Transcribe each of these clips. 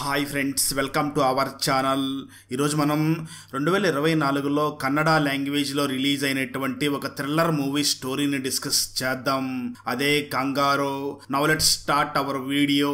Hi friends, welcome to our channel. ఈరోజు మనం 2024లో కన్నడ లాంగ్వేజ్లో రిలీజ్ అయినటువంటి ఒక థ్రిల్లర్ మూవీ స్టోరీని డిస్కస్ చేద్దాం. అదే కంగారో. Now let's start our video.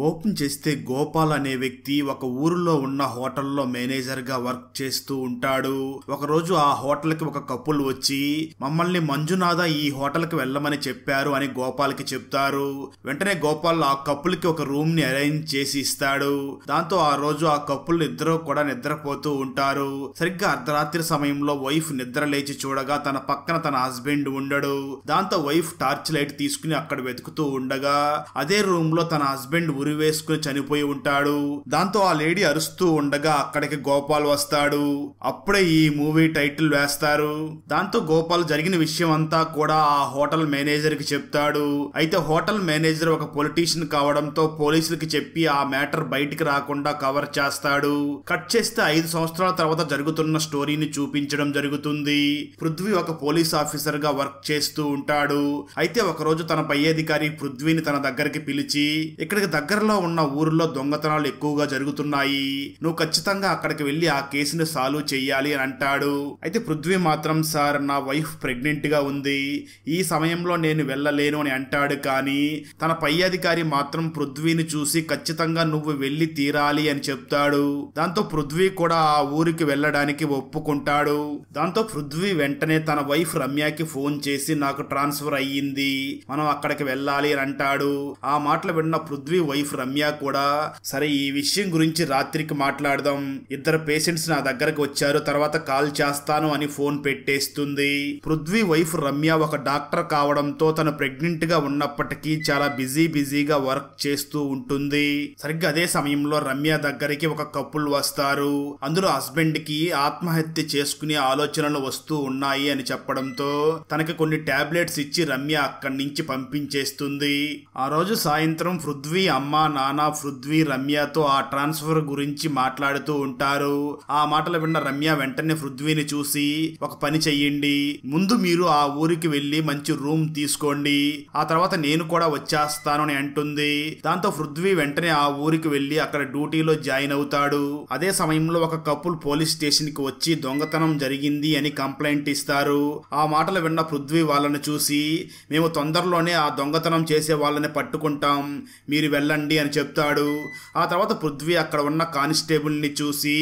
Open చేస్తే గోపాల్ అనే వ్యక్తి ఒక ఊరిలో ఉన్న హోటల్లో మేనేజర్గా వర్క్ చేస్తూ ఉంటాడు. ఒకరోజు ఆ హోటల్కి ఒక కపుల్ వచ్చి మమ్మల్ని మంజునాథ ఈ హోటల్కి వెళ్ళమని చెప్పారు అని గోపాల్కి చెప్తారు. వెంటనే గోపాల్ ఆ కపుల్కి ఒక రూమ్ ని అరేంజ్ చేసి ఇస్తాడు. దాంతో ఆ రోజు ఆ కపుల్ ఇద్దరు కూడా నిద్రపోతూ ఉంటారు. సరిగ్గా అర్ధరాత్రి సమయంలో వైఫ్ నిద్ర లేచి చూడగా తన పక్కన తన హస్బెండ్ ఉండడు. దాంతో వైఫ్ టార్చ్ లైట్ తీసుకుని అక్కడ వెతుకుతూ ఉండగా అదే రూమ్ లో తన హస్బెండ్ ఉరి వేసుకుని చనిపోయి ఉంటాడు. దాంతో ఆ లేడీ అరుస్తూ ఉండగా అక్కడికి గోపాల్ వస్తాడు. అప్పుడే ఈ మూవీ టైటిల్ వేస్తారు. దాంతో గోపాల్ జరిగిన విషయం అంతా కూడా ఆ హోటల్ మేనేజర్ కి చెప్తాడు. అయితే హోటల్ మేనేజర్ ఒక పొలిటీషియన్ కావడంతో పోలీసులకి చెప్పి ఆ మ్యాటర్ బయటికి రాకుండా కవర్ చేస్తాడు. కట్ చేస్తే 5 సంవత్సరాల తర్వాత జరుగుతున్న స్టోరీని చూపించడం జరుగుతుంది. పృథ్వీ ఒక పోలీస్ ఆఫీసర్ గా వర్క్ చేస్తూ ఉంటాడు. అయితే ఒక రోజు తన పై అధికారి పృథ్వీని తన దగ్గరికి పిలిచి, ఇక్కడికి దగ్గరలో ఉన్న ఊరిలో దొంగతనాలు ఎక్కువగా జరుగుతున్నాయి, నువ్వు ఖచ్చితంగా అక్కడికి వెళ్లి ఆ కేసుని సాల్వ్ చెయ్యాలి అని అంటాడు. అయితే పృథ్వీ మాత్రం, సార్ నా వైఫ్ ప్రెగ్నెంట్ గా ఉంది, ఈ సమయంలో నేను వెళ్ళలేను అని అంటాడు. కానీ తన పై అధికారి మాత్రం పృథ్వీని చూసి ఖచ్చితంగా నువ్వు వెళ్లి తీరాలి అని చెప్తాడు. దాంతో పృథ్వీ కూడా ఆ ఊరికి వెళ్ళడానికి ఒప్పుకుంటాడు. దాంతో పృథ్వీ వెంటనే తన వైఫ్ రమ్యకి ఫోన్ చేసి, నాకు ట్రాన్స్ఫర్ అయ్యింది, మనం అక్కడికి వెళ్ళాలి అని అంటాడు. ఆ మాటలు విన్న పృథ్వీ వైఫ్ రమ్య కూడా, సరే ఈ విషయం గురించి రాత్రికి మాట్లాడదాం, ఇద్దరు పేషెంట్స్ నా దగ్గరకు వచ్చారు, తర్వాత కాల్ చేస్తాను అని ఫోన్ పెట్టేస్తుంది. పృథ్వీ వైఫ్ రమ్య ఒక డాక్టర్ కావడంతో తను ప్రెగ్నెంట్ గా ఉన్నప్పటికీ చాలా బిజీగా వర్క్ చేస్తూ ఉంటుంది. సరిగ్గా అదే సమయంలో రమ్య దగ్గరికి ఒక కపుల్ వస్తారు. అందులో హస్బెండ్ కి ఆత్మహత్య చేసుకునే ఆలోచనలు వస్తూ ఉన్నాయి అని చెప్పడంతో తనకి కొన్ని టాబ్లెట్స్ ఇచ్చి రమ్య అక్కడి నుంచి పంపించేస్తుంది. ఆ రోజు సాయంత్రం పృథ్వీ అమ్మ నాన్న పృథ్వీ రమ్యతో ఆ ట్రాన్స్ఫర్ గురించి మాట్లాడుతూ ఉంటారు. ఆ మాటలు విన్న రమ్య వెంటనే పృథ్వీని చూసి, ఒక పని చెయ్యండి, ముందు మీరు ఆ ఊరికి వెళ్లి మంచి రూమ్ తీసుకోండి, ఆ తర్వాత నేను కూడా వచ్చేస్తాను అని అంటుంది. దాంతో పృథ్వీ వెంటనే ఆ ఊరికి వెళ్లి అక్కడ డ్యూటీలో జాయిన్ అవుతాడు. అదే సమయంలో ఒక కపుల్ పోలీస్ స్టేషన్ కి వచ్చి దొంగతనం జరిగింది అని కంప్లైంట్ ఇస్తారు. ఆ మాటలు విన్న పృథ్వీ వాళ్ళని చూసి, మేము తొందరలోనే ఆ దొంగతనం చేసే వాళ్ళని పట్టుకుంటాం, మీరు వెళ్ళండి అని చెప్తాడు. ఆ తర్వాత పృథ్వీ అక్కడ ఉన్న కానిస్టేబుల్ ని చూసి,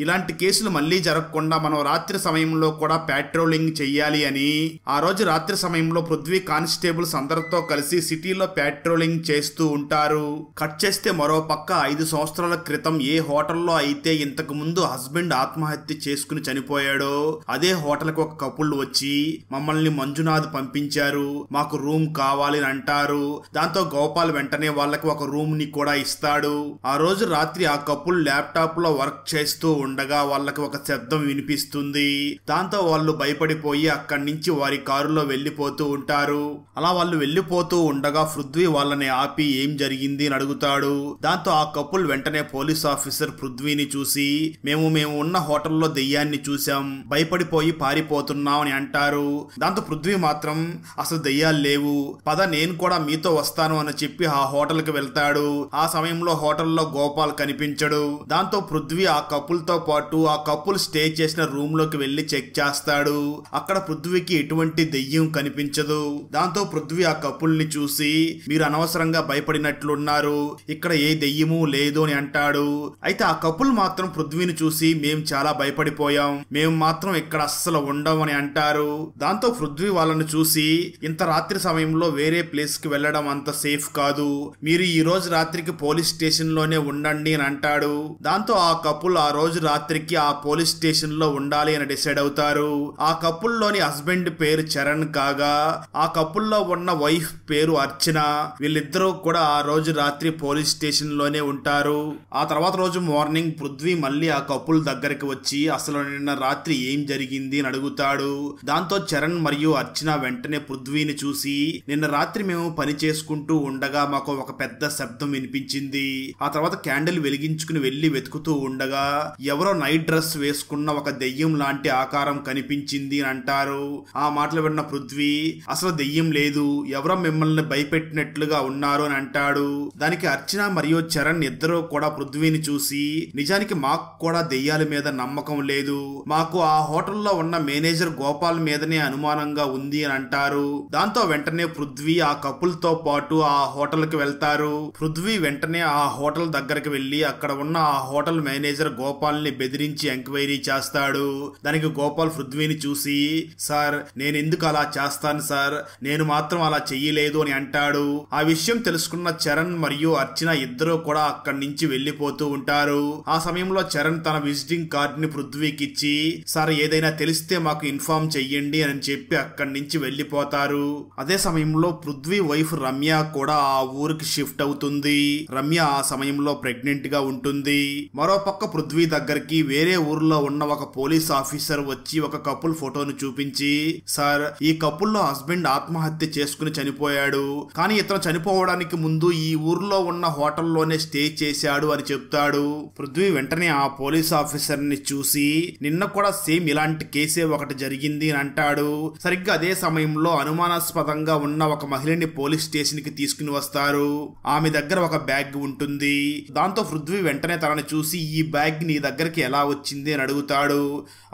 ఇలాంటి కేసులు మళ్లీ జరగకుండా మనం రాత్రి సమయంలో కూడా పాట్రోలింగ్ చెయ్యాలి అని ఆ రోజు రాత్రి సమయంలో పృథ్వీ కానిస్టేబుల్స్ అందరితో కలిసి సిటీలో పాట్రోలింగ్ చేస్తూ ఉంటారు. కట్ చేస్తే మరో పక్క 5 సంవత్సరాల క్రితం ఏ హోటల్లో అయితే ఇంతకు ముందు హస్బెండ్ ఆత్మహత్య చేసుకుని చనిపోయాడో అదే హోటల్ కు ఒక కపుల్ వచ్చి, మమ్మల్ని మంజునాథ్ పంపించారు, మాకు రూమ్ కావాలి అని అంటారు. దాంతో గోపాల్ వెంటనే వాళ్ళకి ఒక రూమ్ ని కూడా ఇస్తాడు. ఆ రోజు రాత్రి ఆ కపుల్ ల్యాప్టాప్ లో వర్క్ చేస్తూ ఉండగా వాళ్ళకి ఒక శబ్దం వినిపిస్తుంది. దాంతో వాళ్ళు భయపడిపోయి అక్కడి నుంచి వారి కారులో వెళ్లిపోతూ ఉంటారు. అలా వాళ్ళు వెళ్లిపోతూ ఉండగా పృథ్వీ వాళ్ళని ఆపి ఏం జరిగింది అని అడుగుతాడు. దాంతో ఆ కపుల్ వెంటనే పోలీస్ ఆఫీసర్ పృథ్వీని చూసి, మేము ఉన్న హోటల్లో దెయ్యాన్ని చూసాం, భయపడిపోయి పారిపోతున్నాం అని అంటారు. దాంతో పృథ్వీ మాత్రం, అసలు దెయ్యాలు లేవు, పద నేను కూడా మీతో వస్తాను అని చెప్పి ఆ హోటల్ కి వెళ్తాడు. ఆ సమయంలో హోటల్లో గోపాల్ కనిపించడు. దాంతో పృథ్వీ ఆ కపుల్ తో పాటు ఆ కపుల్ స్టే చేసిన రూమ్ లోకి వెళ్లి చెక్ చేస్తాడు. అక్కడ పృథ్వీకి ఎటువంటి దెయ్యం కనిపించదు. దాంతో పృథ్వీ ఆ కపుల్ ని చూసి, మీరు అనవసరంగా భయపడినట్లున్నారు, ఇక్కడ ఏ దెయ్యము లేదు అని అంటాడు. అయితే ఆ కపుల్ మాత్రం పృథ్వీని చూసి, మేం చాలా భయపడిపోయాం, మేము మాత్రం ఇక్కడ అస్సలు ఉండం అని అంటారు. దాంతో పృథ్వీ వాళ్ళని చూసి, ఇంత రాత్రి సమయంలో వేరే ప్లేస్ కి వెళ్లడం అంత సేఫ్ కాదు, మీరు ఈ రోజు రాత్రికి పోలీస్ స్టేషన్ లోనే ఉండండి అని అంటాడు. దాంతో ఆ కపుల్ ఆ రోజు రాత్రికి ఆ పోలీస్ స్టేషన్ లో ఉండాలి అని డిసైడ్ అవుతారు. ఆ కపుల్ లోని హస్బెండ్ పేరు చరణ్ కాగా ఆ కపుల్ లో ఉన్న వైఫ్ పేరు అర్చన. వీళ్ళిద్దరూ కూడా ఆ రోజు రాత్రి పోలీస్ స్టేషన్ లోనే ఉంటారు. ఆ తర్వాత రోజు మార్నింగ్ పృథ్వీ మళ్ళీ ఆ కపుల్ దగ్గరికి వచ్చి అసలు నిన్న రాత్రి ఏం జరిగింది అని అడుగుతాడు. దాంతో చరణ్ మరియు అర్చన వెంటనే పృథ్వీని చూసి, నిన్న రాత్రి మేము పని చేసుకుంటూ ఉండగా మాకు ఒక పెద్ద శబ్దం శబ్దం వినిపించింది. ఆ తర్వాత క్యాండిల్ వెలిగించుకుని వెళ్లి వెతుకుతూ ఉండగా ఎవరో నైట్ డ్రెస్ వేసుకున్న ఒక దెయ్యం లాంటి ఆకారం కనిపించింది అని అంటారు. ఆ మాటలు విన్న పృథ్వీ అసలు దెయ్యం లేదు, ఎవరో మిమ్మల్ని భయపెట్టినట్లుగా ఉన్నారు అని అంటాడు. దానికి అర్చన మరియు చరణ్ ఇద్దరూ కూడా పృథ్వీని చూసి నిజానికి మాకు కూడా దెయ్యాల మీద నమ్మకం లేదు, మాకు ఆ హోటల్లో ఉన్న మేనేజర్ గోపాల్ మీదనే అనుమానంగా ఉంది అని అంటారు. దాంతో వెంటనే పృథ్వీ ఆ కపుల్ తో పాటు ఆ హోటల్ కి వెళ్తారు. పృథ్వీ వెంటనే ఆ హోటల్ దగ్గరికి వెళ్లి అక్కడ ఉన్న ఆ హోటల్ మేనేజర్ గోపాల్ ని బెదిరించి ఎంక్వైరీ చేస్తాడు. దానికి గోపాల్ పృథ్వీని చూసి సార్ నేను ఎందుకు అలా చేస్తాను సార్, నేను మాత్రం అలా చెయ్యలేదు అని అంటాడు. ఆ విషయం తెలుసుకున్న చరణ్ మరియు అర్చన ఇద్దరు కూడా అక్కడి నుంచి వెళ్లిపోతూ ఉంటారు. ఆ సమయంలో చరణ్ తన విజిటింగ్ కార్డ్ ని పృథ్వీకి ఇచ్చి సార్ ఏదైనా తెలిస్తే మాకు ఇన్ఫార్మ్ చెయ్యండి అని చెప్పి అక్కడి నుంచి వెళ్లిపోతారు. అదే సమయంలో పృథ్వీ వైఫ్ రమ్య కూడా ఆ ఊరికి షిఫ్ట్ అవుతుంది. రమ్య ఆ సమయంలో ప్రెగ్నెంట్ గా ఉంటుంది. మరోపక్క పృథ్వీ దగ్గరికి వేరే ఊర్లో ఉన్న ఒక పోలీస్ ఆఫీసర్ వచ్చి ఒక కపుల్ ఫోటోను చూపించి సార్ ఈ కపుల్ లో హస్బెండ్ ఆత్మహత్య చేసుకుని చనిపోయాడు, కానీ ఇతను చనిపోవడానికి ముందు ఈ ఊర్లో ఉన్న హోటల్లోనే స్టే చేశాడు అని చెప్తాడు. పృథ్వీ వెంటనే ఆ పోలీస్ ఆఫీసర్ ని చూసి నిన్న కూడా సేమ్ ఇలాంటి కేసే ఒకటి జరిగింది అని అంటాడు. సరిగ్గా అదే సమయంలో అనుమానాస్పదంగా ఉన్న ఒక మహిళని పోలీస్ స్టేషన్ కి తీసుకుని వస్తారు. ఆమె దగ్గర ఒక బ్యాగ్ ఉంటుంది. దాంతో పృథ్వీ వెంటనే తనని చూసి ఈ బ్యాగ్ నీ దగ్గరికి ఎలా వచ్చింది అని అడుగుతాడు.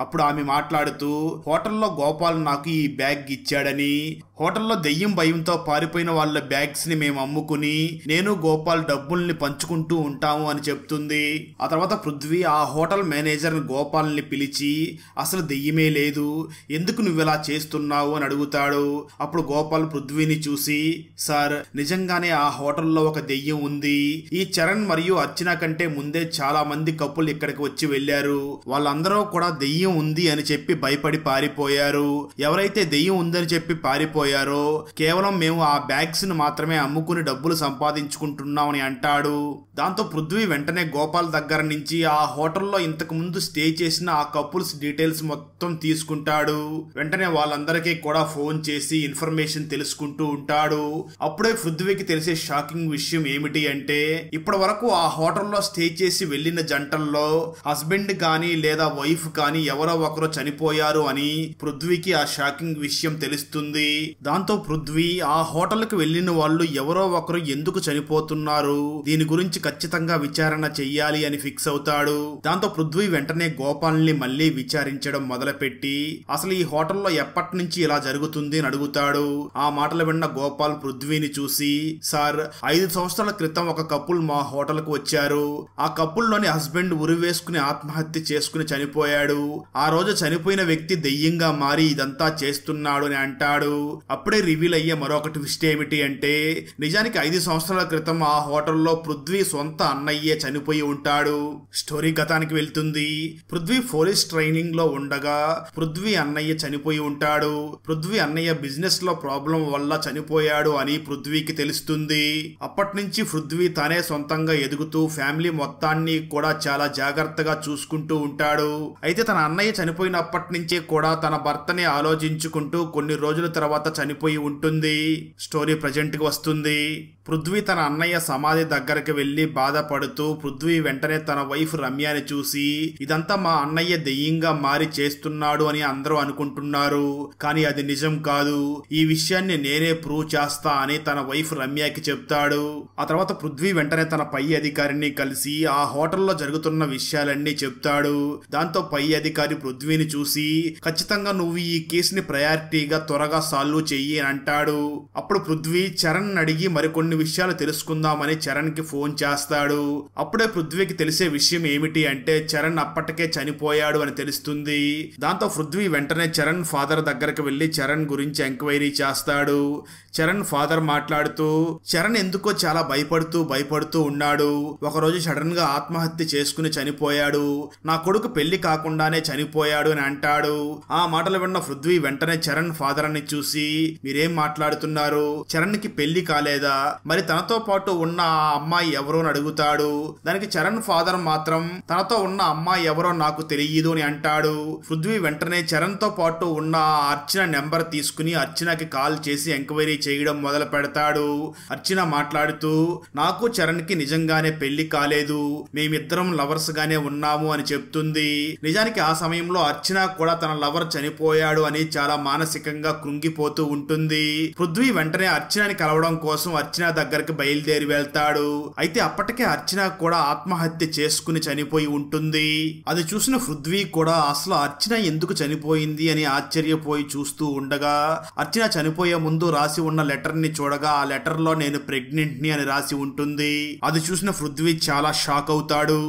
అప్పుడు ఆమె మాట్లాడుతూ హోటల్లో గోపాల్ నాకు ఈ బ్యాగ్ ఇచ్చాడని, హోటల్లో దెయ్యం భయంతో పారిపోయిన వాళ్ళ బ్యాగ్స్ ని మేము అమ్ముకుని నేను గోపాల్ డబ్బుల్ని పంచుకుంటూ ఉంటాము అని చెప్తుంది. ఆ తర్వాత పృథ్వీ ఆ హోటల్ మేనేజర్ గోపాల్ ని పిలిచి అసలు దెయ్యమే లేదు, ఎందుకు నువ్వు ఇలా చేస్తున్నావు అని అడుగుతాడు. అప్పుడు గోపాల్ పృథ్వీని చూసి సార్ నిజంగానే ఆ హోటల్లో ఒక దెయ్యం ఉంది, ఈ చరణ్ మరియు అర్చన కంటే ముందే చాలా మంది కపుల్ ఇక్కడికి వచ్చి వెళ్లారు, వాళ్ళందరూ కూడా దెయ్యం ఉంది అని చెప్పి భయపడి పారిపోయారు, ఎవరైతే దెయ్యం ఉందని చెప్పి పారిపోయారో కేవలం మేము ఆ బ్యాగ్స్ ను మాత్రమే అమ్ముకుని డబ్బులు సంపాదించుకుంటున్నామని అంటాడు. దాంతో పృథ్వీ వెంటనే గోపాల్ దగ్గర నుంచి ఆ హోటల్లో ఇంతకు ముందు స్టే చేసిన ఆ కపుల్స్ డీటెయిల్స్ మొత్తం తీసుకుంటాడు. వెంటనే వాళ్ళందరికీ కూడా ఫోన్ చేసి ఇన్ఫర్మేషన్ తెలుసుకుంటూ ఉంటాడు. అప్పుడే పృథ్వీకి తెలిసే షాకింగ్ విషయం ఏమిటి అంటే ఇప్పటి వరకు ఆ హోటల్లో స్టే చేసి వెళ్లిన జంటల్లో హస్బెండ్ గానీ లేదా వైఫ్ కానీ ఎవరో ఒకరు చనిపోయారు అని పృథ్వీకి ఆ షాకింగ్ విషయం తెలుస్తుంది. దాంతో పృథ్వీ ఆ హోటల్ కి వెళ్లిన వాళ్ళు ఎవరో ఒకరు ఎందుకు చనిపోతున్నారు, దీని గురించి ఖచ్చితంగా విచారణ చెయ్యాలి అని ఫిక్స్ అవుతాడు. దాంతో పృథ్వీ వెంటనే గోపాల్ ని మళ్లీ విచారించడం మొదలుపెట్టి అసలు ఈ హోటల్లో ఎప్పటి నుంచి ఇలా జరుగుతుంది అని అడుగుతాడు. ఆ మాటలు విన్న గోపాల్ పృథ్వీని చూసి సార్ 5 సంవత్సరాల క్రితం ఒక కపుల్ మా హోటల్ కు వచ్చారు, ఆ కపుల్ లోని హస్బెండ్ ఉరివేసుకుని ఆత్మహత్య చేసుకుని చనిపోయాడు, ఆ రోజు చనిపోయిన వ్యక్తి దెయ్యంగా మారి ఇదంతా చేస్తున్నాడు అని అంటాడు. అప్పుడే రివీల్ అయ్యే మరొక ట్విస్ట్ ఏమిటి అంటే నిజానికి 5 సంవత్సరాల క్రితం ఆ హోటల్లో పృథ్వీ సొంత అన్నయ్యే చనిపోయి ఉంటాడు. స్టోరీ గతానికి వెళ్తుంది. పృథ్వీ పోలీస్ ట్రైనింగ్ లో ఉండగా పృథ్వీ అన్నయ్య చనిపోయి ఉంటాడు. పృథ్వీ అన్నయ్య బిజినెస్ లో ప్రాబ్లం వల్ల చనిపోయాడు అని పృథ్వీకి తెలుస్తుంది. అప్పటి నుంచి పృథ్వీ తానే సొంతంగా ఎదుగుతూ ఫ్యామిలీ మొత్తాన్ని కూడా చాలా జాగ్రత్తగా చూసుకుంటూ ఉంటాడు. అయితే తన అన్నయ్య చనిపోయినప్పటి నుంచే కూడా తన భర్తని ఆలోచించుకుంటూ కొన్ని రోజుల తర్వాత చనిపోయి ఉంటుంది. స్టోరీ ప్రజెంట్ కి వస్తుంది. పృథ్వీ తన అన్నయ్య సమాధి దగ్గరికి వెళ్లి బాధపడుతూ పృథ్వీ వెంటనే తన వైఫ్ రమ్యని చూసి ఇదంతా మా అన్నయ్య దెయ్యంగా మారి చేస్తున్నాడు అని అందరూ అనుకుంటున్నారు, కానీ అది నిజం కాదు, ఈ విషయాన్ని నేనే ప్రూవ్ చేస్తా అని తన వైఫ్ రమ్యకి చెప్తాడు. ఆ తర్వాత పృథ్వీ వెంటనే తన పై అధికారిని కలిసి ఆ హోటల్లో జరుగుతున్న విషయాలన్నీ చెప్తాడు. దాంతో పై అధికారి పృథ్వీని చూసి ఖచ్చితంగా నువ్వు ఈ కేసుని ప్రయారిటీగా త్వరగా సాల్వ్ చెయ్యి అని అంటాడు. అప్పుడు పృథ్వీ చరణ్ అడిగి మరికొన్ని విషయాలు తెలుసుకుందామని చరణ్ కి ఫోన్ చేస్తాడు. అప్పుడే పృథ్వీకి తెలిసే విషయం ఏమిటి అంటే చరణ్ అప్పటికే చనిపోయాడు అని తెలుస్తుంది. దాంతో పృథ్వీ వెంటనే చరణ్ ఫాదర్ దగ్గరికి వెళ్లి చరణ్ గురించి ఎంక్వైరీ చేస్తాడు. చరణ్ ఫాదర్ మాట్లాడుతూ చరణ్ ఎందుకో చాలా భయపడుతూ ఉన్నాడు, ఒకరోజు సడన్ గా ఆత్మహత్య చేసుకుని చనిపోయాడు, నా కొడుకు పెళ్లి కాకుండానే చనిపోయాడు అని అంటాడు. ఆ మాటలు విన్న పృథ్వీ వెంటనే చరణ్ ఫాదర్ ని చూసి మీరేం మాట్లాడుతున్నారు, చరణ్ కి పెళ్లి కాలేదా, మరి తనతో పాటు ఉన్న ఆ అమ్మాయి ఎవరో అని అడుగుతాడు. దానికి చరణ్ ఫాదర్ మాత్రం తనతో ఉన్న అమ్మాయి ఎవరో నాకు తెలియదు అని అంటాడు. పృథ్వీ వెంటనే చరణ్ తో పాటు ఉన్న అర్చన నెంబర్ తీసుకుని అర్చనకి కాల్ చేసి ఎంక్వైరీ చేయడం మొదలు పెడతాడు. అర్చన మాట్లాడుతూ నాకు చరణ్ కి నిజంగానే పెళ్లి కాలేదు, మేమిద్దరం లవర్స్ గానే ఉన్నాము అని చెప్తుంది. నిజానికి ఆ సమయంలో అర్చన కూడా తన లవర్ చనిపోయాడు అని చాలా మానసికంగా కృంగిపోతూ ఉంటుంది. పృథ్వీ వెంటనే అర్చనని కలవడం కోసం అర్చన దగ్గరికి బయలుదేరి వెళ్తాడు. అయితే అప్పటికే అర్చన కూడా ఆత్మహత్య చేసుకుని చనిపోయి ఉంటుంది. అది చూసిన పృథ్వీ కూడా అసలు అర్చన ఎందుకు చనిపోయింది అని ఆశ్చర్యపోయి చూస్తూ ఉండగా అర్చన చనిపోయే ముందు రాసి ఉన్న లెటర్ ని చూడగా ఆ లెటర్ లో నేను ప్రెగ్నెంట్ ని అని రాసి ఉంటుంది. అది చూసిన పృథ్వీ చాలా షాక్ అవుతాడు.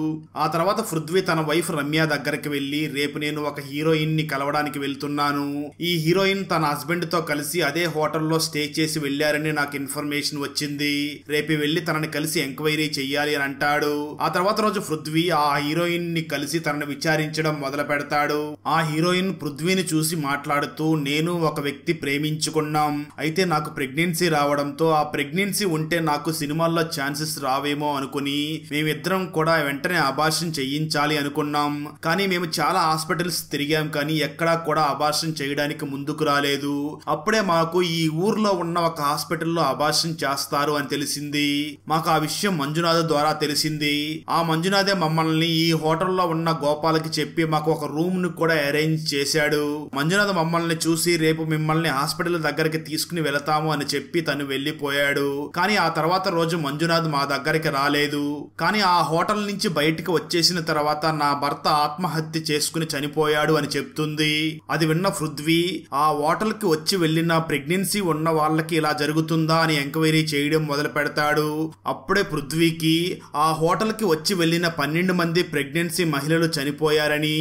ఆ తర్వాత పృథ్వీ తన వైఫ్ రమ్య దగ్గరికి వెళ్లి, రేపు నేను ఒక హీరోయిన్ ని కలవడానికి వెళ్తున్నాను, ఈ హీరోయిన్ తన హస్బెండ్ తో కలిసి అదే హోటల్లో స్టే చేసి వెళ్లారని నాకు ఇన్ఫర్మేషన్ వచ్చింది, రేపు వెళ్లి తనని కలిసి ఎంక్వైరీ చెయ్యాలి అని అంటాడు. ఆ తర్వాత రోజు పృథ్వీ ఆ హీరోయిన్ ని కలిసి తనని విచారించడం మొదలు పెడతాడు. ఆ హీరోయిన్ పృథ్వీని చూసి మాట్లాడుతూ, నేను ఒక వ్యక్తి ప్రేమించుకున్నాం, అయితే నాకు ప్రెగ్నెన్సీ రావడంతో ఆ ప్రెగ్నెన్సీ ఉంటే నాకు సినిమాల్లో ఛాన్సెస్ రావేమో అనుకుని మేమిద్దరం కూడా వెంటనే అబార్షన్ చేయించాలి అనుకున్నాం, కానీ మేము చాలా హాస్పిటల్స్ తిరిగాం కానీ ఎక్కడా కూడా అబార్షన్ చేయడానికి ముందుకు రాలేదు. అప్పుడే మాకు ఈ ఊర్లో ఉన్న ఒక హాస్పిటల్లో అబార్షన్ చేస్తారు అని తెలిసింది. మాకు ఆ విషయం మంజునాథ్ ద్వారా తెలిసింది. ఆ మంజునాథే మమ్మల్ని ఈ హోటల్లో ఉన్న గోపాలకి చెప్పి మాకు ఒక రూమ్ ను కూడా అరేంజ్ చేశాడు. మంజునాథ్ మమ్మల్ని చూసి రేపు మిమ్మల్ని హాస్పిటల్ దగ్గరికి తీసుకుని వెళతాము అని చెప్పి తను వెళ్లిపోయాడు. కానీ ఆ తర్వాత రోజు మంజునాథ్ మా దగ్గరికి రాలేదు. కానీ ఆ హోటల్ నుంచి బయటికి వచ్చేసిన తర్వాత నా భర్త ఆత్మహత్య చేసుకుని చనిపోయాడు అని చెప్తుంది. అది విన్న పృథ్వీ ఆ హోటల్ కి వచ్చి వెళ్లిన ప్రెగ్నెన్సీ ఉన్న వాళ్ళకి ఇలా జరుగుతుందా అని ఎంక్వైరీ చేయడం మొదలు పెడతాడు. అప్పుడే పృథ్వీకి ఆ హోటల్ కి వచ్చి వెళ్లిన 12 మంది ప్రెగ్నెన్సీ మహిళలు చనిపోయారని,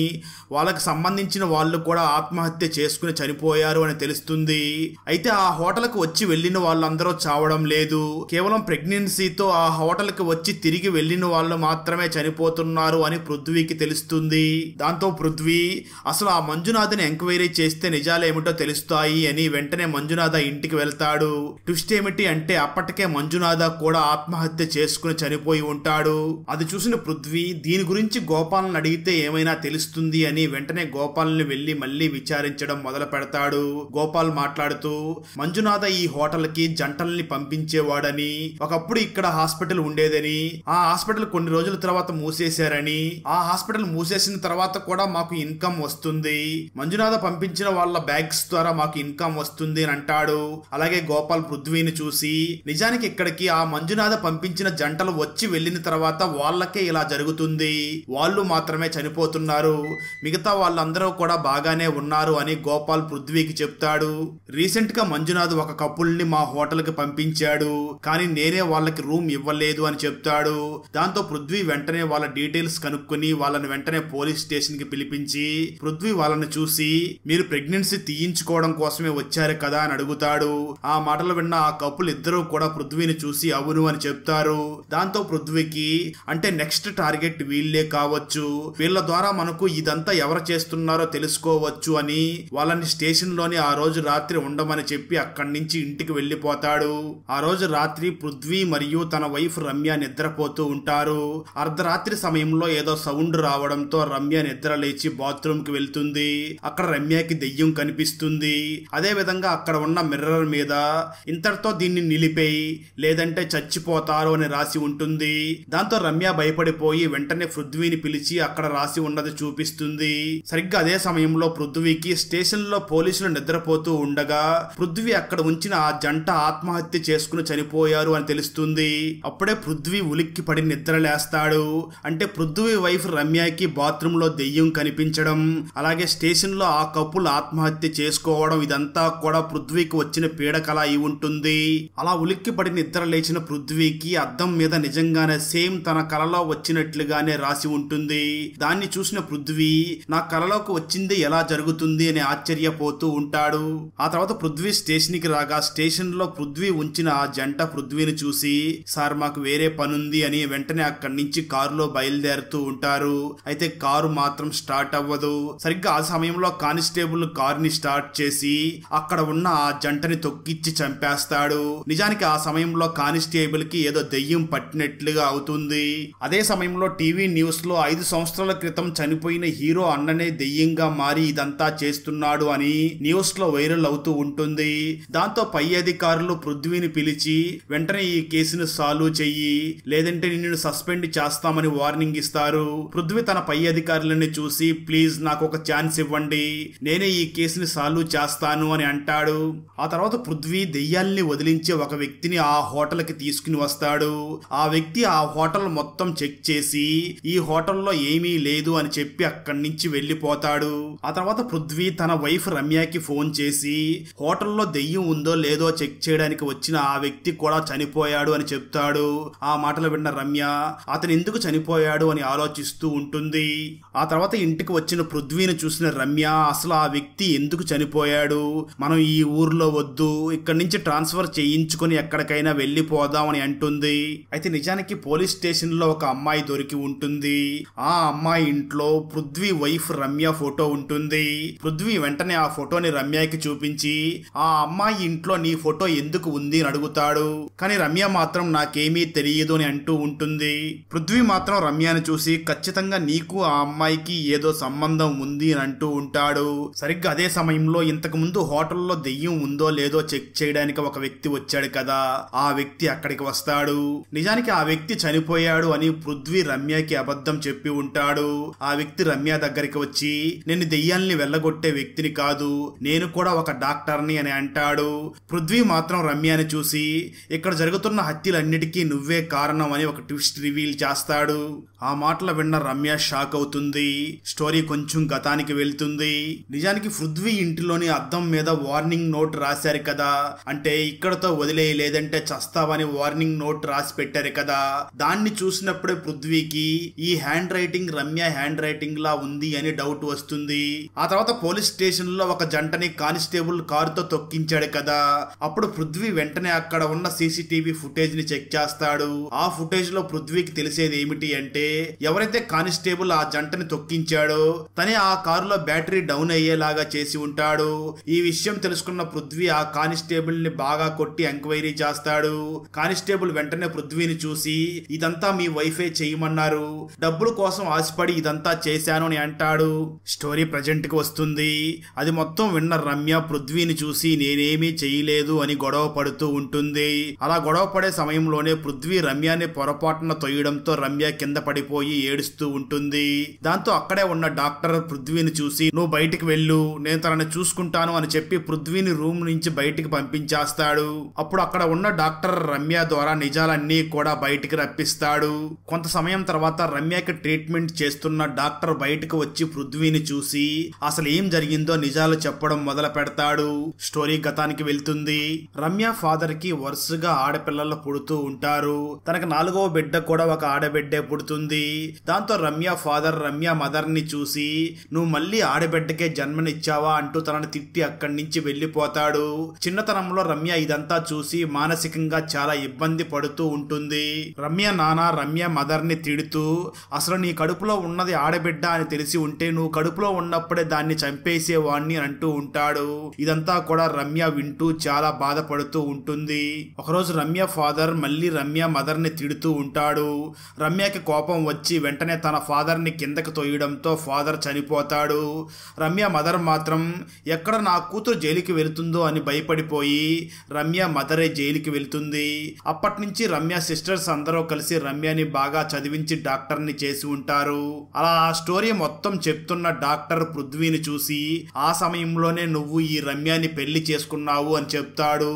వాళ్ళకి సంబంధించిన వాళ్ళు కూడా ఆత్మహత్య చేసుకుని చనిపోయారు అని తెలుస్తుంది. అయితే ఆ హోటల్ కు వచ్చి వెళ్లిన వాళ్ళందరూ చావడం లేదు, కేవలం ప్రెగ్నెన్సీతో ఆ హోటల్ కి వచ్చి తిరిగి వెళ్లిన వాళ్ళు మాత్రమే చనిపోతున్నారు అని పృథ్వీకి తెలుస్తుంది. దాంతో పృథ్వీ అసలు ఆ మంజునాథ్ని ఎంక్వైరీ చేస్తే నిజాలేమిటో తెలుస్తాయి అని వెంటనే మంజునాథ ఇంటికి వెళ్తాడు. ట్విస్ట్ ఏమిటి అంటే అప్పటికే మంజునాథ కూడా ఆత్మహత్య చేసుకుని చనిపోయి ఉంటాడు. అది చూసిన పృథ్వీ దీని గురించి గోపాల్ని అడిగితే ఏమైనా తెలుస్తుంది అని వెంటనే గోపాల్ని వెళ్లి మళ్ళీ విచారించడం మొదలు పెడతాడు. గోపాల్ మాట్లాడుతూ, మంజునాథ ఈ హోటల్ కి జంటల్ని పంపించేవాడని, ఒకప్పుడు ఇక్కడ హాస్పిటల్ ఉండేదని, ఆ హాస్పిటల్ కొన్ని రోజుల తర్వాత మూసేశారని, ఆ హాస్పిటల్ మూసేసిన తర్వాత కూడా మాకు ఇన్కమ్ వస్తుంది, మంజునాథ పంపించిన వాళ్ళ బ్యాగ్స్ ద్వారా మాకు ఇన్కమ్ వస్తుంది అని అంటాడు. అలాగే గోపాల్ పృథ్వీని చూసి, నిజానికి ఇక్కడికి ఆ మంజునాథ పంపించిన జంటలు వచ్చి వెళ్లిన తర్వాత వాళ్ళకే ఇలా జరుగుతుంది, వాళ్ళు మాత్రమే చనిపోతున్నారు, మిగతా వాళ్ళందరూ కూడా బాగానే ఉన్నారు అని గోపాల్ పృథ్వీకి చెప్తాడు. రీసెంట్ గా మంజునాథ్ ఒక కపుల్ ని మా హోటల్ కి పంపించాడు, కానీ నేనే వాళ్ళకి రూమ్ ఇవ్వలేదు అని చెప్తాడు. దాంతో పృథ్వీ వెంటనే వాళ్ళ డీటెయిల్స్ కనుక్కొని వాళ్ళని వెంటనే పోలీస్ స్టేషన్ కి పిలిపించి పృథ్వీ వాళ్ళని చూసి, మీరు ప్రెగ్నెన్సీ తీయించుకోవడం కోసమే వచ్చారు కదా అని అడుగుతాడు. ఆ మాటలు విన్న ఆ కపుల్ ఇద్దరు కూడా పృథ్వీని చూసి అవును అని చెప్తారు. దాంతో పృథ్వీకి, అంటే నెక్స్ట్ టార్గెట్ వీళ్ళే కావచ్చు, వీళ్ళ ద్వారా మనకు ఇదంతా ఎవరు చేస్తున్నారో తెలుసుకోవచ్చు అని వాళ్ళని స్టేషన్ లోని ఆ రోజు రాత్రి ఉండమని చెప్పి అక్కడి నుంచి ఇంటికి వెళ్లిపోతాడు. ఆ రోజు రాత్రి పృథ్వీ మరియు తన వైఫ్ రమ్య నిద్రపోతూ ఉంటారు. అర్ధరాత్రి సమయంలో ఏదో సౌండ్ రావడంతో రమ్య నిద్ర లేచి బాత్రూమ్ కి వెళ్తుంది. అక్కడ రమ్యకి దెయ్యం కనిపిస్తుంది. అదే విధంగా అక్కడ ఉన్న మిర్రర్ మీద ఇంతటితో దీన్ని నిలిపేయి లేదంటే చచ్చిపోతారు అని రాసి ఉంటుంది. దాంతో రమ్య భయపడిపోయి వెంటనే పృథ్వీని పిలిచి అక్కడ రాసి ఉన్నది చూపిస్తుంది. సరిగ్గా అదే సమయంలో పృథ్వీకి స్టేషన్ లో పోలీసులు నిద్రపోతూ ఉండగా పృథ్వీ అక్కడ ఉంచిన ఆ జంట ఆత్మహత్య చేసుకుని చనిపోయారు అని తెలుస్తుంది. అప్పుడే పృథ్వీ ఉలిక్కి పడి నిద్రలేస్తాడు. అంటే పృథ్వీ వైఫ్ రమ్యకి బాత్రూమ్ లో దెయ్యం కనిపించడం, అలాగే స్టేషన్ లో ఆ కపుల్ ఆత్మహత్య చేసుకోవడం, ఇదంతా కూడా పృథ్వీకి వచ్చిన పీడకల అయి ఉంటుంది. అలా ఉలిక్కి పడి నిద్ర లేచిన పృథ్వీకి అద్దం మీద నిజంగానే సేమ్ తన కలలో వచ్చినట్లుగానే రాసి ఉంటుంది. దాన్ని చూసిన పృథ్వీ నా కలలోకి వచ్చింది ఎలా జరుగుతుంది అని ఆశ్చర్యపోతూ ఉంటాడు. ఆ తర్వాత పృథ్వీ స్టేషన్ కి రాగా స్టేషన్ లో పృథ్వీ ఉంచిన ఆ జంట పృథ్వీని చూసి, సార్ మాకు వేరే పనుంది అని వెంటనే అక్కడి నుంచి కారులో బయలుదేరుతూ ఉంటారు. అయితే కారు మాత్రం స్టార్ట్ అవ్వదు. సరిగ్గా ఆ సమయంలో కానిస్టేబుల్ కారుని స్టార్ట్ చేసి అక్కడ ఉన్న ఆ జంటని తొక్కిచ్చి చంపేస్తాడు. నిజానికి ఆ సమయంలో కానిస్టేబుల్ కి ఏదో దెయ్యం పట్టినట్లుగా అవుతుంది. అదే సమయంలో టీవీ న్యూస్ లో 5 సంవత్సరాల క్రితం చనిపోయిన హీరో అన్ననే దెయ్యంగా మారి ఇదంతా చేస్తున్నాడు అని న్యూస్ లో వైరల్ అవుతూ ఉంటుంది. దాంతో పై అధికారులు పృథ్వీని పిలిచి వెంటనే ఈ ఈ కేసును సాల్వ్ చెయ్యి, లేదంటే నిన్ను సస్పెండ్ చేస్తామని వార్నింగ్ ఇస్తారు. పృథ్వీ తన పై అధికారులని చూసి ప్లీజ్ నాకు ఒక ఛాన్స్ ఇవ్వండి, నేనే ఈ కేసుని సాల్వ్ చేస్తాను అని అంటాడు. ఆ తర్వాత పృథ్వీ దెయ్యాల్ని వదిలించే ఒక వ్యక్తిని ఆ హోటల్ కి తీసుకుని వస్తాడు. ఆ వ్యక్తి ఆ హోటల్ మొత్తం చెక్ చేసి ఈ హోటల్లో ఏమీ లేదు అని చెప్పి అక్కడి నుంచి వెళ్లిపోతాడు. ఆ తర్వాత పృథ్వీ తన వైఫ్ రమ్యకి ఫోన్ చేసి హోటల్లో దెయ్యం ఉందో లేదో చెక్ చేయడానికి వచ్చిన ఆ వ్యక్తి కూడా చనిపోయాడు అని చెప్తాడు. ఆ మాటలు విన్న రమ్య అతను ఎందుకు చనిపోయాడు అని ఆలోచిస్తూ ఉంటుంది. ఆ తర్వాత ఇంటికి వచ్చిన పృథ్వీని చూసిన రమ్య అసలు ఆ వ్యక్తి ఎందుకు చనిపోయాడు, మనం ఈ ఊర్లో వద్దు, ఇక్కడి నుంచి ట్రాన్స్ఫర్ చేయించుకొని ఎక్కడికైనా వెళ్లిపోదాం అని అంటుంది. అయితే నిజానికి పోలీస్ స్టేషన్ లో ఒక అమ్మాయి దొరికి ఉంటుంది. ఆ అమ్మాయి ఇంట్లో పృథ్వీ వైఫ్ రమ్య ఫోటో ఉంటుంది. పృథ్వీ వెంటనే ఆ ఫోటోని రమ్యకి చూపించి ఆ అమ్మాయి ఇంట్లో నీ ఫోటో ఎందుకు ఉంది అని అడుగుతాడు. కానీ రమ్య మాత్రం నాకేమీ తెలియదు అని అంటూ ఉంటుంది. పృథ్వీ మాత్రం రమ్యని చూసి ఖచ్చితంగా నీకు ఆ అమ్మాయికి ఏదో సంబంధం ఉంది అని అంటూ ఉంటాడు. సరిగ్గా అదే సమయంలో ఇంతకు ముందు హోటల్లో దెయ్యం ఉందో లేదో చెక్ చేయడానికి ఒక వ్యక్తి వచ్చాడు కదా, ఆ వ్యక్తి అక్కడికి వస్తాడు. నిజానికి ఆ వ్యక్తి చనిపోయాడు అని పృథ్వీ రమ్యకి అబద్ధం చెప్పి ఉంటాడు. ఆ వ్యక్తి రమ్య దగ్గరికి వచ్చి నేను దెయ్యాల్ని వెళ్ళగొట్టే వ్యక్తిని కాదు, నేను కూడా ఒక డాక్టర్ని అని అంటాడు. పృథ్వీ మాత్రం రమ్యని చూసి ఇక్కడ జరుగుతున్న హత్యలన్నిటికీ నువ్వే కారణం అని ఒక ట్విస్ట్ రివీల్ చేస్తాడు. ఆ మాటలు విన్న రమ్య షాక్ అవుతుంది. స్టోరీ కొంచెం గతానికి వెళ్తుంది. నిజానికి పృథ్వీ ఇంటిలోని అద్దం మీద వార్నింగ్ నోట్ రాశారు కదా, అంటే ఇక్కడతో వదిలే లేదంటే చస్తావని వార్నింగ్ నోట్ రాసి పెట్టారు కదా, దాన్ని చూసినప్పుడే పృథ్వీకి ఈ handwriting Ramya handwriting లా ఉంది అని డౌట్ వస్తుంది. ఆ తర్వాత పోలీస్ స్టేషన్ లో ఒక జంటని కానిస్టేబుల్ కారుతో తొక్కించాడు కదా, అప్పుడు పృథ్వీ వెంటనే అక్కడ ఉన్న సీసీటీవీ ఫుటేజ్ ని చెక్ చేస్తాడు. ఆ ఫుటేజ్ లో పృథ్వీకి తెలిసేది ఏమిటి అంటే ఎవరైతే కానిస్టేబుల్ ఆ జంటని తొక్కించాడో తనే ఆ కారులో బ్యాటరీ డౌన్ అయ్యేలాగా చేసి ఉంటాడు. ఈ విషయం తెలుసుకున్న పృథ్వీ ఆ కానిస్టేబుల్ ని బాగా కొట్టి ఎంక్వైరీ చేస్తాడు. కానిస్టేబుల్ వెంటనే పృథ్వీని చూసి ఇదంతా మీ వైఫే చేయమన్నారు, డబ్బుల కోసం ఆశపడి ఇదంతా చేశాను అని అంటాడు. స్టోరీ ప్రజెంట్ కి వస్తుంది. అది మొత్తం విన్న రమ్య పృథ్వీని చూసి నేనేమీ చేయలేదు అని గొడవ పడుతూ ఉంటుంది. అలా గొడవ పడే సమయంలోనే పృథ్వీ రమ్యని పొరపాటున తొయ్యడంతో రమ్య కింద పడిపోయి ఏడుస్తూ ఉంటుంది. దాంతో అక్కడే ఉన్న డాక్టర్ పృథ్వీని చూసి నువ్వు బయటికి వెళ్ళు, నేను తనని చూసుకుంటాను అని చెప్పి పృథ్వీని రూమ్ నుంచి బయటికి పంపించేస్తాడు. అప్పుడు అక్కడ ఉన్న డాక్టర్ రమ్య ద్వారా నిజాలన్నీ కూడా బయటికి రప్పిస్తాడు. కొంత సమయం తర్వాత రమ్యకి ట్రీట్మెంట్ చేస్తున్న డాక్టర్ బయటకు వచ్చి పృథ్వీని చూసి అసలు ఏం జరిగిందో నిజాలు చెప్పడం మొదలు పెడతాడు. స్టోరీ గతానికి వెళ్తుంది. రమ్య ఫాదర్ కి వరుసగా ఆడపిల్లలు పుడుతూ ఉంటారు. తనకు 4వ బిడ్డ కూడా ఒక ఆడబిడ్డే పుడుతుంది. దాంతో రమ్య ఫాదర్ రమ్య మదర్ ని చూసి నువ్వు మళ్ళీ ఆడబిడ్డకే జన్మనిచ్చావా అంటూ తనని తిట్టి అక్కడి నుంచి వెళ్లిపోతాడు. చిన్నతనంలో రమ్య ఇదంతా చూసి మానసికంగా చాలా ఇబ్బంది పడుతూ ఉంటుంది. రమ్య నాన్న రమ్య మదర్ ని తిడుతూ అసలు నీ కడుపులో ఉన్నది ఆడబిడ్డ అని తెలిసి ఉంటే నువ్వు కడుపులో ఉన్నప్పుడే దాన్ని చంపేసేవాణ్ణి అంటూ ఉంటాడు. ఇదంతా కూడా రమ్య వింటూ చాలా బాధపడుతూ ఉంటుంది. ఒకరోజు రమ్య ఫాదర్ మళ్ళీ రమ్య మదర్ ని తిడుతూ ఉంటాడు. రమ్యకి కోపం వచ్చి వెంటనే తన ఫాదర్ ని కిందకి తోయడంతో ఫాదర్ చనిపోతాడు. రమ్య మదర్ మాత్రం ఎక్కడ నా కూతురు జైలుకి వెళుతుందో అని భయపడిపోయి రమ్య మదరే జైలుకి వెళ్తుంది. అప్పటి నుంచి రమ్య సిస్టర్స్ అందరూ కలిసి రమ్యని బాగా చదివించి డాక్టర్ ని చేసి ఉంటారు. అలా ఆ స్టోరీ మొత్తం చెప్తున్న డాక్టర్ పృథ్వీని చూసి ఆ సమయంలోనే నువ్వు ఈ రమ్యని పెళ్లి చేసుకున్నావు అని చెప్తాడు.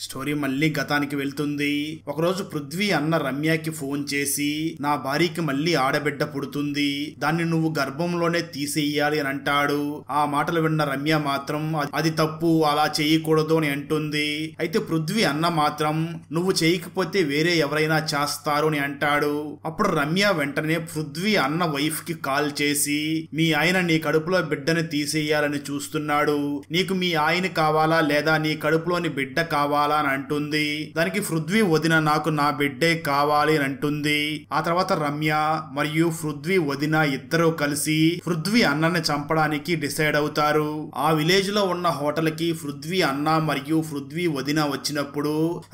స్టోరీ మళ్ళీ గతానికి వెళ్తుంది. ఒకరోజు పృథ్వీ అన్న రమ్యకి ఫోన్ చేసి నా భార్యకి మళ్ళీ ఆడబిడ్డ పుడుతుంది, దాన్ని నువ్వు గర్భంలోనే తీసేయాలి అని అంటాడు. ఆ మాటలు విన్న రమ్య మాత్రం అది తప్పు, అలా చేయకూడదు అని అంటుంది. అయితే పృథ్వీ అన్న మాత్రం నువ్వు చేయకపోతే వేరే ఎవరైనా చేస్తారు అని అంటాడు. అప్పుడు రమ్య వెంటనే పృథ్వీ అన్న వైఫ్ కి కాల్ చేసి మీ ఆయన నీ కడుపులో బిడ్డని తీసేయాలని చూస్తున్నాడు, నీకు మీ ఆయన కావాలా లేదా నీ కడుపులోని బిడ్డ కావాలా అని అంటుంది. దానికి పృథ్వీ వదిన నాకు నా బిడ్డే కావాలి అని అంటుంది. ఆ తర్వాత రమ్య మరియు పృథ్వీ వదిన ఇద్దరు కలిసి పృథ్వీ అన్నని చంపడానికి డిసైడ్ అవుతారు. ఆ విలేజ్ లో ఉన్న హోటల్ కి పృథ్వీ అన్న మరియు పృథ్వీ వదిన వచ్చినప్పుడు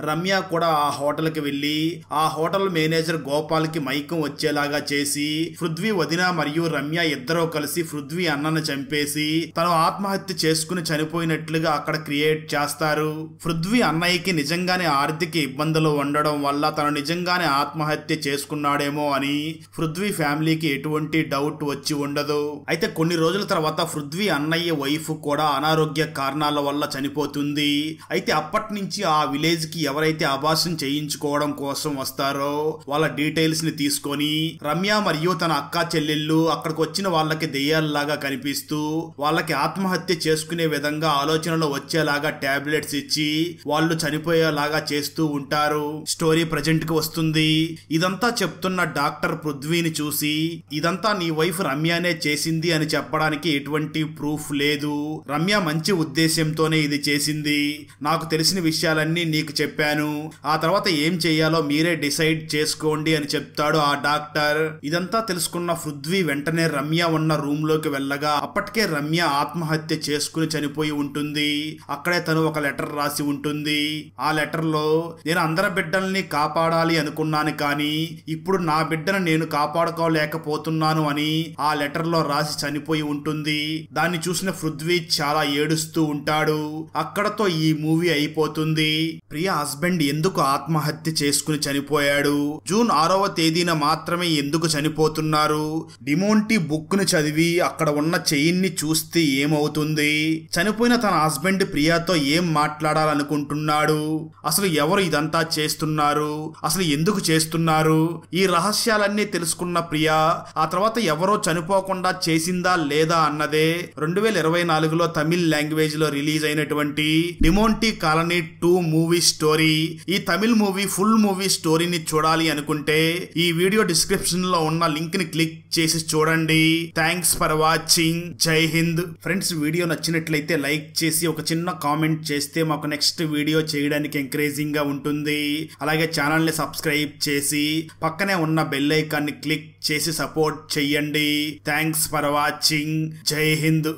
రమ్య కూడా ఆ హోటల్ కి వెళ్లి ఆ హోటల్ మేనేజర్ గోపాల్ కి మైకం వచ్చేలాగా చేసి పృథ్వీ వదిన మరియు రమ్య ఇద్దరు కలిసి పృథ్వీ అన్నని చంపేసి తను ఆత్మహత్య చేసుకుని చనిపోయినట్లుగా అక్కడ క్రియేట్ చేస్తారు. పృథ్వీ అన్న అన్నయ్యకి నిజంగానే ఆర్థిక ఇబ్బందులు ఉండడం వల్ల తను నిజంగానే ఆత్మహత్య చేసుకున్నాడేమో అని పృథ్వీ ఫ్యామిలీకి ఎటువంటి డౌట్ వచ్చి ఉండదు. అయితే కొన్ని రోజుల తర్వాత పృథ్వీ అన్నయ్య వైఫ్ కూడా అనారోగ్య కారణాల వల్ల చనిపోతుంది. అయితే అప్పటి నుంచి ఆ విలేజ్ కి ఎవరైతే అబార్షన్ చేయించుకోవడం కోసం వస్తారో వాళ్ళ డీటెయిల్స్ ని తీసుకొని రమ్య మరియు తన అక్క చెల్లెళ్ళు అక్కడికి వచ్చిన వాళ్ళకి దెయ్యాల్లాగా కనిపిస్తూ వాళ్ళకి ఆత్మహత్య చేసుకునే విధంగా ఆలోచనలు వచ్చేలాగా టాబ్లెట్స్ ఇచ్చి వాళ్ళు చనిపోయేలాగా చేస్తూ ఉంటారు. స్టోరీ ప్రజెంట్ కి వస్తుంది. ఇదంతా చెప్తున్న డాక్టర్ పృథ్వీని చూసి ఇదంతా నీ వైఫ్ రమ్యనే చేసింది అని చెప్పడానికి ఎటువంటి ప్రూఫ్ లేదు. రమ్య మంచి ఉద్దేశంతోనే ఇది చేసింది. నాకు తెలిసిన విషయాలన్నీ నీకు చెప్పాను. ఆ తర్వాత ఏం చెయ్యాలో మీరే డిసైడ్ చేసుకోండి అని చెప్తాడు ఆ డాక్టర్. ఇదంతా తెలుసుకున్న పృథ్వీ వెంటనే రమ్య ఉన్న రూమ్ లోకి వెళ్ళగా అప్పటికే రమ్య ఆత్మహత్య చేసుకుని చనిపోయి ఉంటుంది. అక్కడే తను ఒక లెటర్ రాసి ఉంటుంది. ఆ లెటర్ లో నేను అందరి బిడ్డల్ని కాపాడాలి అనుకున్నాను కానీ ఇప్పుడు నా బిడ్డను నేను కాపాడుకోలేకపోతున్నాను అని ఆ లెటర్ లో రాసి చనిపోయి ఉంటుంది. దాన్ని చూసిన పృథ్వీ చాలా ఏడుస్తూ ఉంటాడు. అక్కడతో ఈ మూవీ అయిపోతుంది. ప్రియా హస్బెండ్ ఎందుకు ఆత్మహత్య చేసుకుని చనిపోయాడు, జూన్ 6వ తేదీన మాత్రమే ఎందుకు చనిపోతున్నారు, డిమోంటీ బుక్ ను చదివి అక్కడ ఉన్న చైన్ని చూస్తే ఏమవుతుంది, చనిపోయిన తన హస్బెండ్ ప్రియాతో ఏం మాట్లాడాలనుకుంటున్నాడు, అసలు ఎవరు ఇదంతా చేస్తున్నారు, అసలు ఎందుకు చేస్తున్నారు, ఈ రహస్యాలన్నీ తెలుసుకున్న ప్రియా ఆ తర్వాత ఎవరో చనిపోకుండా చేసిందా లేదా అన్నదే 2024లో తమిళ్ లాంగ్వేజ్ లో రిలీజ్ అయినటువంటి డిమోంటీ కాలనీ 2 మూవీ స్టోరీ. ఈ తమిళ్ మూవీ ఫుల్ మూవీ స్టోరీని చూడాలి అనుకుంటే ఈ వీడియో డిస్క్రిప్షన్ లో ఉన్న లింక్ ని క్లిక్ చేసి చూడండి. Thanks for watching. జై హింద్. ఫ్రెండ్స్, వీడియో నచ్చినట్లయితే లైక్ చేసి ఒక చిన్న కామెంట్ చేస్తే మాకు నెక్స్ట్ వీడియో చేయడానికి ఎంకరేజింగ్ గా ఉంటుంది. అలాగే ఛానల్ ని సబ్స్క్రైబ్ చేసి పక్కనే ఉన్న బెల్ ఐకాన్ ని క్లిక్ చేసి సపోర్ట్ చెయ్యండి. Thanks for watching. జై హింద్.